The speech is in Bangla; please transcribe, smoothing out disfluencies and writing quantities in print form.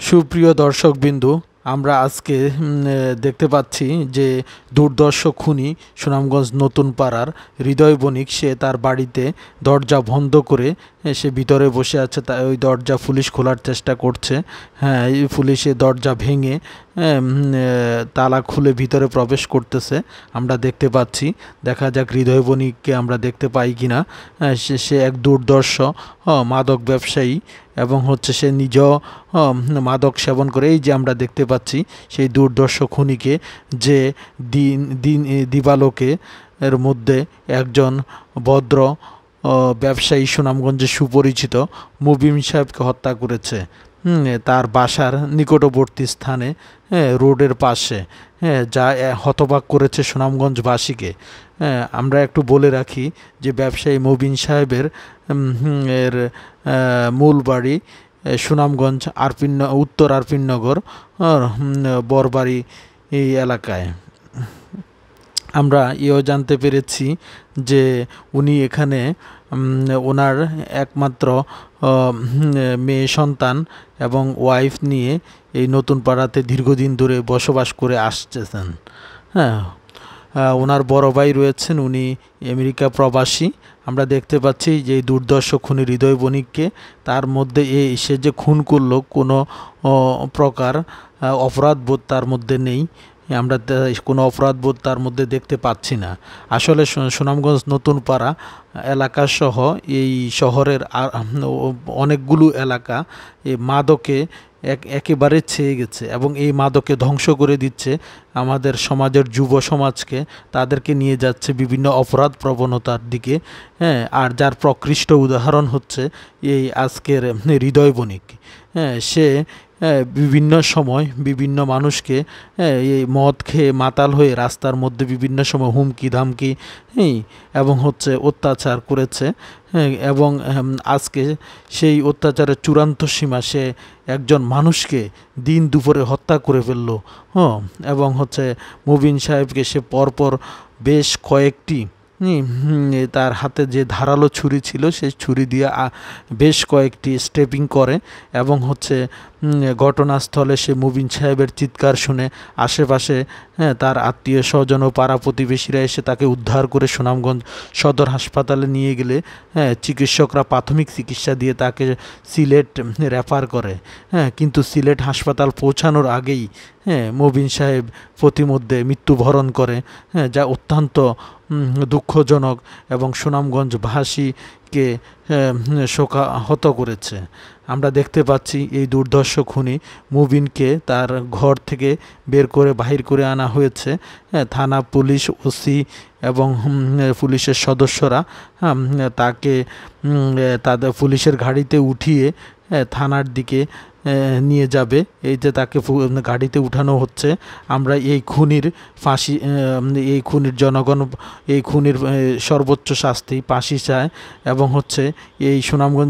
সুপ্রিয় দর্শকবিন্দু, আমরা আজকে দেখতে পাচ্ছি যে দুর্ধর্ষ খুনি সুনামগঞ্জ নতুন পাড়ার হৃদয় বণিক সে তার বাড়িতে দরজা বন্ধ করে সে ভিতরে বসে আছে। তাই ওই দরজা পুলিশ খোলার চেষ্টা করছে। হ্যাঁ, এই পুলিশে দরজা ভেঙে তালা খুলে ভিতরে প্রবেশ করতেছে আমরা দেখতে পাচ্ছি। দেখা যাক হৃদয় বণিককে আমরা দেখতে পাই কিনা। সে এক দুর্ধর্ষ মাদক ব্যবসায়ী এবং সে নিজেও মাদক সেবন করে। এই যে আমরা দেখতে পাচ্ছি সেই দুর্ধর্ষ খুনিকে, যে দিবালোকে এর মধ্যে একজন ভদ্র ব্যবসায়ী সুনামগঞ্জে সুপরিচিত মুবিন সাহেবকে হত্যা করেছে। তার বাসার নিকটবর্তী স্থানে, রোডের পাশে, যা হতবাক করেছে সুনামগঞ্জবাসীকে। আমরা একটু বলে রাখি যে ব্যবসায়ী মুবিন সাহেবের মূল বাড়ি সুনামগঞ্জ উত্তর আরপিননগর বরবাড়ি এই এলাকায়। আমরা এও জানতে পেরেছি যে উনি এখানে ওনার একমাত্র মেয়ে সন্তান এবং ওয়াইফ নিয়ে এই নতুন পাড়াতে দীর্ঘদিন ধরে বসবাস করে আসতেছেন। হ্যাঁ, ওনার বড় ভাই রয়েছেন, উনি আমেরিকা প্রবাসী। আমরা দেখতে পাচ্ছি যে এই দুর্ধর্ষ খুনি হৃদয় বণিককে, তার মধ্যে সে যে খুন করলো কোনো প্রকার অপরাধবোধ তার মধ্যে নেই। আমরা কোনো অপরাধবোধ তার মধ্যে দেখতে পাচ্ছি না। আসলে সুনামগঞ্জ নতুন পাড়া এলাকাসহ এই শহরের অনেকগুলো এলাকা এই মাদকে একেবারে ছেয়ে গেছে এবং এই মাদকে ধ্বংস করে দিচ্ছে আমাদের সমাজের যুব সমাজকে। তাদেরকে নিয়ে যাচ্ছে বিভিন্ন অপরাধ প্রবণতার দিকে। হ্যাঁ, আর যার প্রকৃষ্ট উদাহরণ হচ্ছে এই আজকের হৃদয় বণিক। সে বিভিন্ন সময় বিভিন্ন মানুষকে এই মদ খেয়ে মাতাল হয়ে রাস্তার মধ্যে বিভিন্ন সময় হুমকি ধামকি এবং অত্যাচার করেছে। এবং আজকে সেই অত্যাচারের চূড়ান্ত সীমা, সে একজন মানুষকে দিন দুপুরে হত্যা করে ফেললো। এবং মুবিন সাহেবকে সে পরপর বেশ কয়েকটি, তার হাতে যে ধারালো ছুরি ছিল সেই ছুরি দিয়ে বেশ কয়েকটি স্টেপিং করে এবং ঘটনাস্থলে সে মুবিন সাহেবের চিৎকার শুনে আশেপাশে তার আত্মীয় স্বজন ও পাড়া প্রতিবেশীরা এসে তাকে উদ্ধার করে সুনামগঞ্জ সদর হাসপাতালে নিয়ে গেলে চিকিৎসকরা প্রাথমিক চিকিৎসা দিয়ে তাকে সিলেট রেফার করে। কিন্তু সিলেট হাসপাতাল পৌঁছানোর আগেই মুবিন সাহেব প্রতিমধ্যে মৃত্যুবরণ করে, যা অত্যন্ত দুঃখজনক এবং সুনামগঞ্জবাসীকে শোকাহত করেছে। আমরা দেখতে পাচ্ছি এই দুর্ধর্ষ খুনি মুবিনকে তার ঘর থেকে বের করে বাহির করে আনা হয়েছে। থানা পুলিশ, ওসি এবং পুলিশের সদস্যরা তাকে তাদের পুলিশের গাড়িতে উঠিয়ে থানার দিকে নিয়ে যাবে। এই যে তাকে গাড়িতে উঠানো হচ্ছে। আমরা এই খুনির ফাঁসি, এই খুনির জনগণ এই খুনির সর্বোচ্চ শাস্তি ফাঁসি চায় এবং এই সুনামগঞ্জ